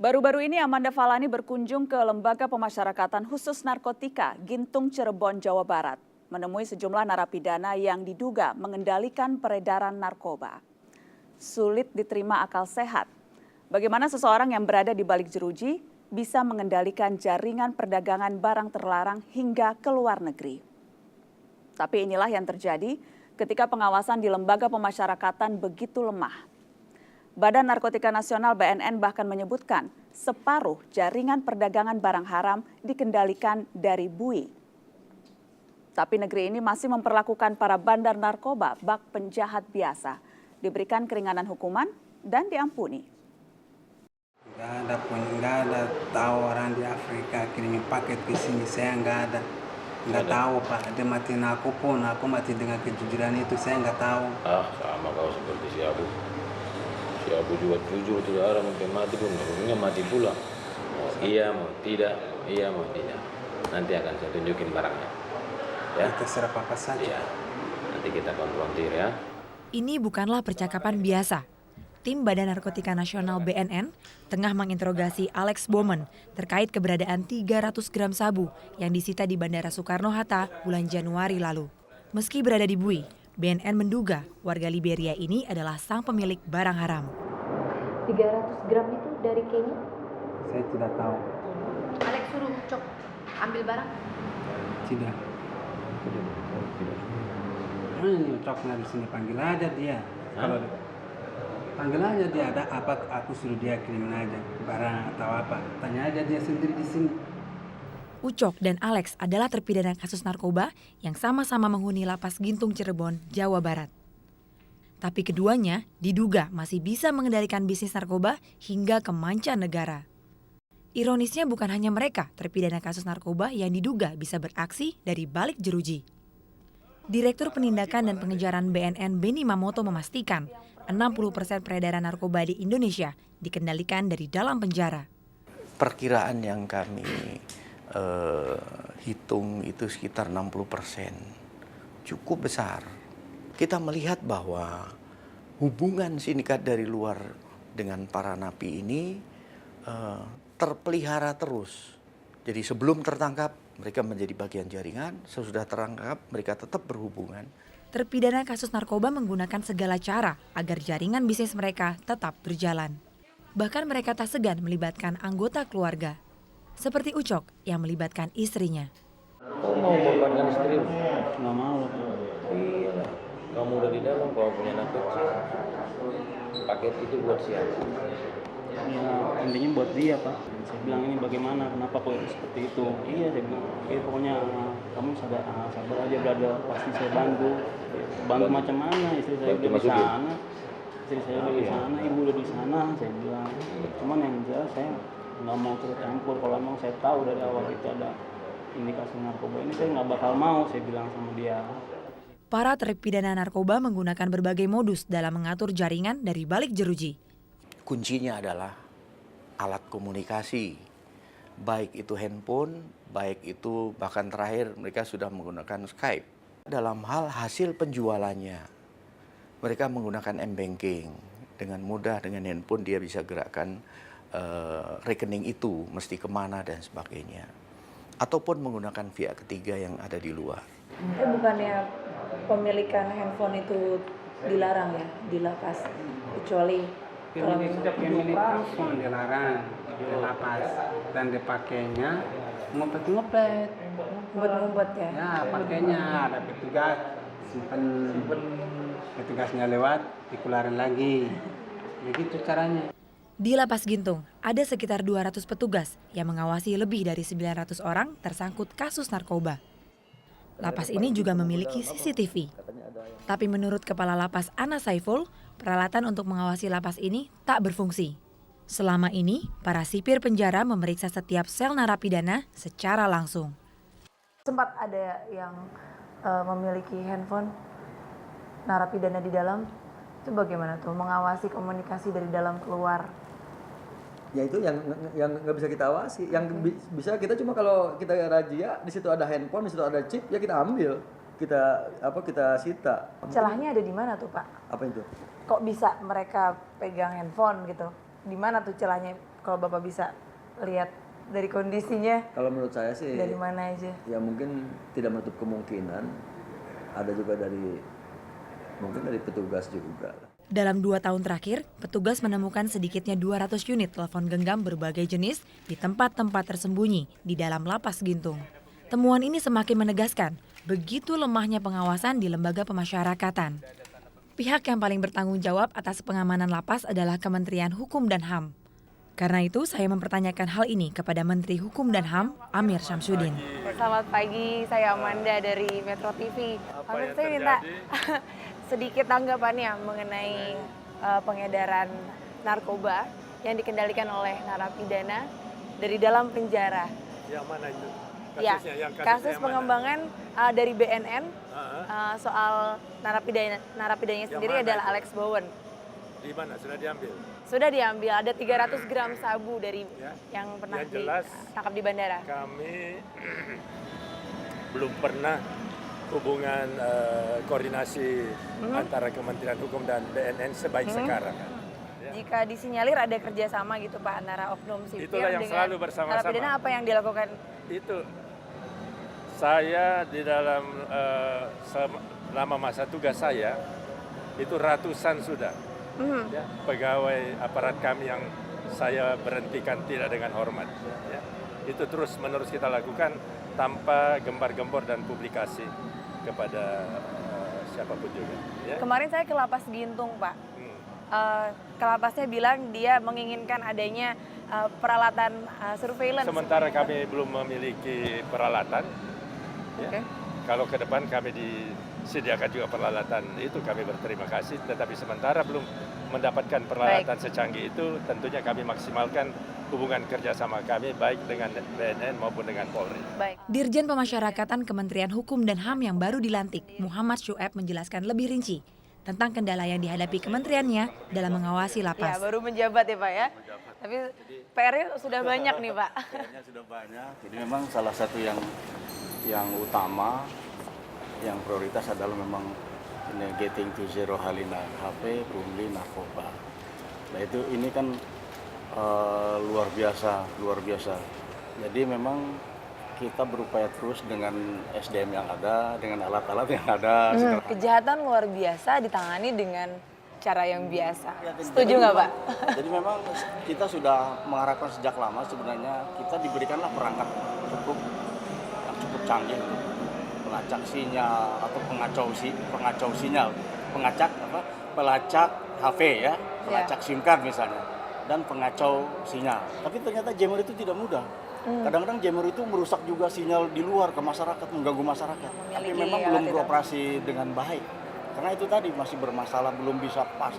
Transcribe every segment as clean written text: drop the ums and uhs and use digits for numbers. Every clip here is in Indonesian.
Baru-baru ini Amanda Falani berkunjung ke Lembaga Pemasyarakatan Khusus Narkotika Gintung Cirebon, Jawa Barat, menemui sejumlah narapidana yang diduga mengendalikan peredaran narkoba. Sulit diterima akal sehat. Bagaimana seseorang yang berada di balik jeruji bisa mengendalikan jaringan perdagangan barang terlarang hingga ke luar negeri. Tapi inilah yang terjadi ketika pengawasan di Lembaga Pemasyarakatan begitu lemah. Badan Narkotika Nasional BNN bahkan menyebutkan separuh jaringan perdagangan barang haram dikendalikan dari BUI. Tapi negeri ini masih memperlakukan para bandar narkoba bak penjahat biasa, diberikan keringanan hukuman dan diampuni. Nggak ada tahu orang di Afrika kirimin paket ke sini, saya nggak tahu Pak. Dia matiin aku pun, aku mati dengan kejujuran itu, saya nggak tahu. Sama kau seperti si Abu. Si Abu juga jujur, tidak ada mungkin mati pun, mungkin mati pula. Iya mau tidak, iya mau tidak. Nanti akan saya tunjukin barangnya. Ya. Terserah Papa saja. Ya. Nanti kita konfrontir ya. Ini bukanlah percakapan biasa. Tim Badan Narkotika Nasional BNN tengah menginterogasi Alex Bowman terkait keberadaan 300 gram sabu yang disita di Bandara Soekarno-Hatta bulan Januari lalu. Meski berada di BUI, BNN menduga warga Liberia ini adalah sang pemilik barang haram. 300 gram itu dari Kenya? Saya tidak tahu. Alex suruh Cok ambil barang? Tidak. Ini Coknya di sini, panggil aja dia. Kalau panggil aja dia, ada apa aku suruh dia kirimin aja barang atau apa. Tanya aja dia sendiri di sini. Ucok dan Alex adalah terpidana kasus narkoba yang sama-sama menghuni lapas Gintung Cirebon, Jawa Barat. Tapi keduanya diduga masih bisa mengendalikan bisnis narkoba hingga ke mancanegara. Ironisnya bukan hanya mereka terpidana kasus narkoba yang diduga bisa beraksi dari balik jeruji. Direktur Penindakan dan Pengejaran BNN Benny Mamoto memastikan 60% peredaran narkoba di Indonesia dikendalikan dari dalam penjara. Perkiraan yang kami hitung itu sekitar 60%, cukup besar. Kita melihat bahwa hubungan sindikat dari luar dengan para napi ini terpelihara terus. Jadi sebelum tertangkap mereka menjadi bagian jaringan, sesudah tertangkap mereka tetap berhubungan. Terpidana kasus narkoba menggunakan segala cara agar jaringan bisnis mereka tetap berjalan. Bahkan mereka tak segan melibatkan anggota keluarga. Seperti Ucok yang melibatkan istrinya. Kau mau mengorbankan istrimu? Nggak mau. Iya, kamu udah di dalam, kau punya anak kecil. Paket itu buat siapa? Ya intinya buat dia Pak. Saya bilang ini bagaimana, kenapa kok seperti itu. Iya saya bilang, pokoknya kamu sabar aja brother, pasti saya bantu. Bantu macam mana, istri saya udah di sana. Istri saya udah di sana, ibu udah di sana, saya bilang. Cuman yang jelas saya nggak mau turut campur. Kalau memang saya tahu dari awal itu ada indikasi narkoba ini, saya nggak bakal mau, saya bilang sama dia. Para terpidana narkoba menggunakan berbagai modus dalam mengatur jaringan dari balik jeruji. Kuncinya adalah alat komunikasi, baik itu handphone, baik itu bahkan terakhir mereka sudah menggunakan Skype. Dalam hal hasil penjualannya, mereka menggunakan m-banking. Dengan mudah dengan handphone dia bisa gerakkan rekening itu mesti kemana dan sebagainya. Ataupun menggunakan pihak ketiga yang ada di luar. Bukannya pemilikan handphone itu dilarang ya di lapas, kecuali kalau pemilik handphone dilarang di lapas dan dipakainya ngumpet ya. Ya pakainya ada petugas simpen petugasnya lewat dikeluarin lagi. Begitu caranya. Di Lapas Gintung, ada sekitar 200 petugas yang mengawasi lebih dari 900 orang tersangkut kasus narkoba. Lapas ini juga memiliki CCTV. Tapi menurut Kepala Lapas Ana Saiful, peralatan untuk mengawasi lapas ini tak berfungsi. Selama ini, para sipir penjara memeriksa setiap sel narapidana secara langsung. Sempat ada yang memiliki handphone narapidana di dalam, itu bagaimana tuh mengawasi komunikasi dari dalam keluar? Ya itu yang nggak bisa kita awasi. Yang bisa kita cuma kalau kita razia di situ ada handphone, di situ ada chip, ya kita ambil, kita sita. Celahnya ada di mana tuh Pak? Apa itu? Kok bisa mereka pegang handphone gitu? Di mana tuh celahnya? Kalau Bapak bisa lihat dari kondisinya, Kalau menurut saya sih dari mana aja? ya mungkin tidak menutup kemungkinan ada juga mungkin dari petugas juga. Dalam 2 tahun terakhir, petugas menemukan sedikitnya 200 unit telepon genggam berbagai jenis di tempat-tempat tersembunyi di dalam lapas Gintung. Temuan ini semakin menegaskan begitu lemahnya pengawasan di lembaga pemasyarakatan. Pihak yang paling bertanggung jawab atas pengamanan lapas adalah Kementerian Hukum dan HAM. Karena itu, saya mempertanyakan hal ini kepada Menteri Hukum dan HAM, Amir Syamsuddin. Selamat pagi, saya Amanda dari Metro TV. Amir, saya minta sedikit tanggapannya mengenai pengedaran narkoba yang dikendalikan oleh narapidana dari dalam penjara. Yang mana itu? Ya, Kasusnya, yang kasus yang pengembangan dari BNN soal narapidananya sendiri mana adalah itu? Alex Bowen. Di mana? Sudah diambil? Sudah diambil, ada 300 gram sabu dari Ya. yang pernah Yang jelas, ditangkap di bandara. Kami belum pernah hubungan koordinasi antara Kementerian Hukum dan BNN sebaik sekarang. Ya. Jika disinyalir ada kerjasama gitu Pak antara oknum sipil Itulah yang dengan selalu bersama-sama. narapidana, apa yang dilakukan? Itu saya di dalam selama masa tugas saya itu ratusan sudah ya, pegawai aparat kami yang saya berhentikan tidak dengan hormat. Ya. Itu terus menerus kita lakukan tanpa gembar-gembor dan publikasi kepada siapapun juga. Ya. Kemarin saya ke Lapas Gintung Pak. Ke lapasnya bilang dia menginginkan adanya peralatan surveillance. Sementara kami belum memiliki peralatan. Ya. Oke. Kalau ke depan kami disediakan juga peralatan itu, kami berterima kasih. Tetapi sementara belum mendapatkan peralatan secanggih itu, tentunya kami maksimalkan hubungan kerjasama kami baik dengan BNN maupun dengan Polri. Baik. Dirjen Pemasyarakatan Kementerian Hukum dan HAM yang baru dilantik, Muhammad Syueb, menjelaskan lebih rinci tentang kendala yang dihadapi kementeriannya dalam mengawasi Ya, lapas. baru menjabat ya Pak ya. Tapi PR-nya sudah banyak nih Pak. PR-nya sudah banyak. Jadi memang salah satu yang utama, yang prioritas adalah memang getting to zero halina HP, pungli, narkoba. Nah ini kan luar biasa. Jadi memang kita berupaya terus dengan SDM yang ada, dengan alat-alat yang ada. Kejahatan luar biasa ditangani dengan cara yang biasa. Ya, Setuju nggak Pak? Jadi memang kita sudah mengharapkan sejak lama sebenarnya kita diberikanlah perangkat cukup canggih untuk pelacak sinyal atau pelacak HP ya, pelacak SIM card misalnya, dan pengacau sinyal. Tapi ternyata jammer itu tidak mudah. Kadang-kadang jammer itu merusak juga sinyal di luar ke masyarakat, mengganggu masyarakat. Tapi memang belum beroperasi dengan baik. Karena itu tadi masih bermasalah, belum bisa pas.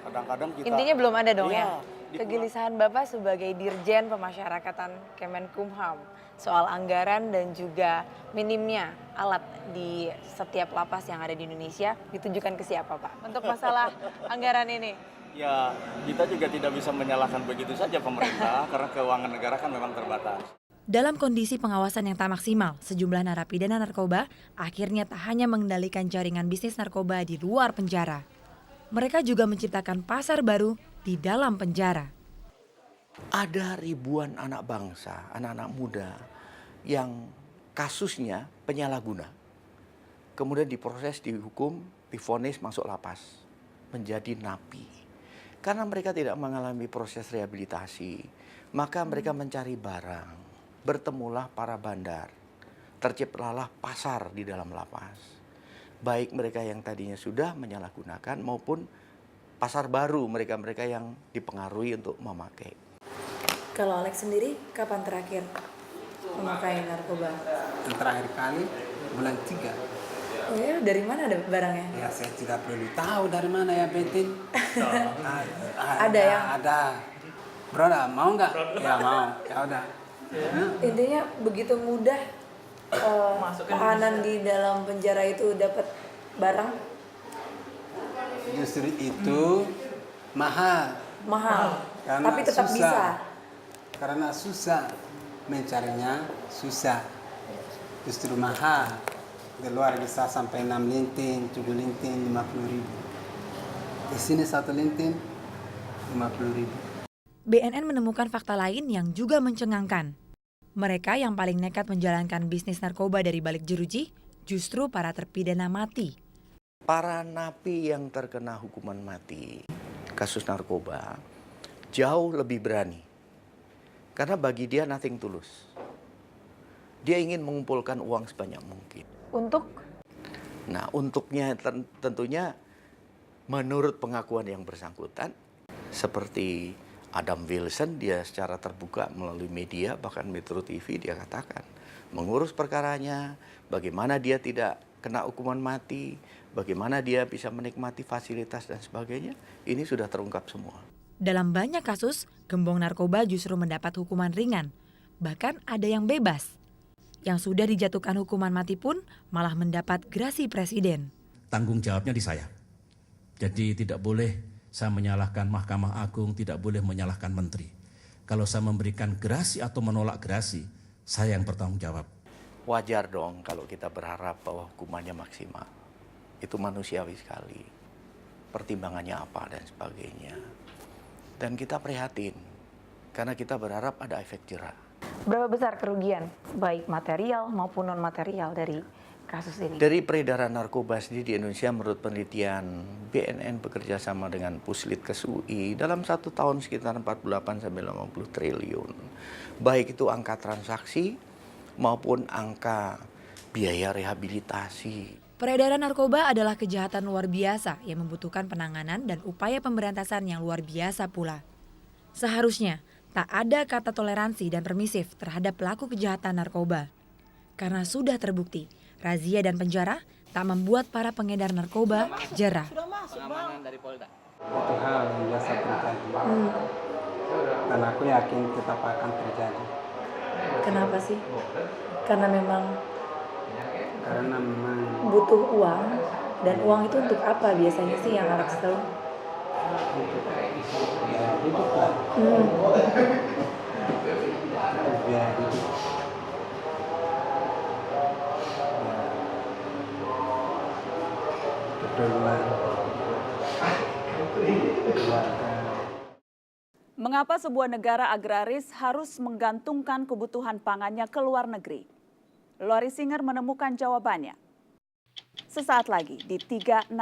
Kadang-kadang kita... Intinya belum ada dong Iya, ya? Kegelisahan Bapak sebagai Dirjen Pemasyarakatan Kemenkumham soal anggaran dan juga minimnya alat di setiap lapas yang ada di Indonesia ditujukan ke siapa Pak? Untuk masalah anggaran ini. Ya, kita juga tidak bisa menyalahkan begitu saja pemerintah karena keuangan negara kan memang terbatas. Dalam kondisi pengawasan yang tak maksimal, sejumlah narapidana narkoba akhirnya tak hanya mengendalikan jaringan bisnis narkoba di luar penjara. Mereka juga menciptakan pasar baru di dalam penjara. Ada ribuan anak bangsa, anak-anak muda yang kasusnya penyalahguna. Kemudian diproses, dihukum, divonis masuk lapas, menjadi napi. Karena mereka tidak mengalami proses rehabilitasi, maka mereka mencari barang. Bertemulah para bandar, terciptalah pasar di dalam lapas. Baik mereka yang tadinya sudah menyalahgunakan maupun pasar baru mereka-mereka yang dipengaruhi untuk memakai. Kalau Alex sendiri kapan terakhir memakai narkoba? Yang terakhir kali bulan 3. Oh ya, dari mana ada barangnya? Ya saya tidak perlu tahu dari mana ya Betin. Ada. Bro, mau nggak? Ya mau. Ya udah. Intinya begitu mudah tahanan di dalam penjara itu dapat barang? Justru itu mahal. Karena Tapi tetap susah. bisa. Karena susah mencarinya, susah. Justru mahal. Di luar bisa sampai 6 linting, 7 linting, 50.000. Di sini 1 linting 50.000. BNN menemukan fakta lain yang juga mencengangkan. Mereka yang paling nekat menjalankan bisnis narkoba dari balik jeruji justru para terpidana mati. Para napi yang terkena hukuman mati, kasus narkoba, jauh lebih berani. Karena bagi dia nothing tulus. Dia ingin mengumpulkan uang sebanyak mungkin. Untuk? Nah, untuknya tentunya menurut pengakuan yang bersangkutan, seperti Adam Wilson, dia secara terbuka melalui media, bahkan Metro TV, dia katakan mengurus perkaranya, bagaimana dia tidak kena hukuman mati, bagaimana dia bisa menikmati fasilitas dan sebagainya, ini sudah terungkap semua. Dalam banyak kasus, gembong narkoba justru mendapat hukuman ringan. Bahkan ada yang bebas. Yang sudah dijatuhkan hukuman mati pun malah mendapat grasi presiden. Tanggung jawabnya di saya. Jadi tidak boleh saya menyalahkan Mahkamah Agung, tidak boleh menyalahkan menteri. Kalau saya memberikan gerasi atau menolak gerasi, saya yang bertanggung jawab. Wajar dong kalau kita berharap bahwa hukumannya maksimal. Itu manusiawi sekali. Pertimbangannya apa dan sebagainya. Dan kita prihatin, karena kita berharap ada efek jera. Berapa besar kerugian, baik material maupun non-material dari kasus ini? Dari peredaran narkoba sendiri di Indonesia, menurut penelitian BNN bekerja sama dengan Puslitkes UI, dalam 1 tahun sekitar 48 sampai 50 triliun. Baik itu angka transaksi maupun angka biaya rehabilitasi. Peredaran narkoba adalah kejahatan luar biasa yang membutuhkan penanganan dan upaya pemberantasan yang luar biasa pula. Seharusnya tak ada kata toleransi dan permisif terhadap pelaku kejahatan narkoba. Karena sudah terbukti, razia dan penjara tak membuat para pengedar narkoba jera. Pengamanan dari Polda. Itu hal yang biasa terjadi. Dan aku yakin tetap akan terjadi. Kenapa sih? Karena memang butuh uang, dan uang itu untuk apa biasanya sih yang Alex tahu? Ya, hidup lah. Biaya hidup. Mengapa sebuah negara agraris harus menggantungkan kebutuhan pangannya ke luar negeri? Lori Singer menemukan jawabannya. Sesaat lagi di 360.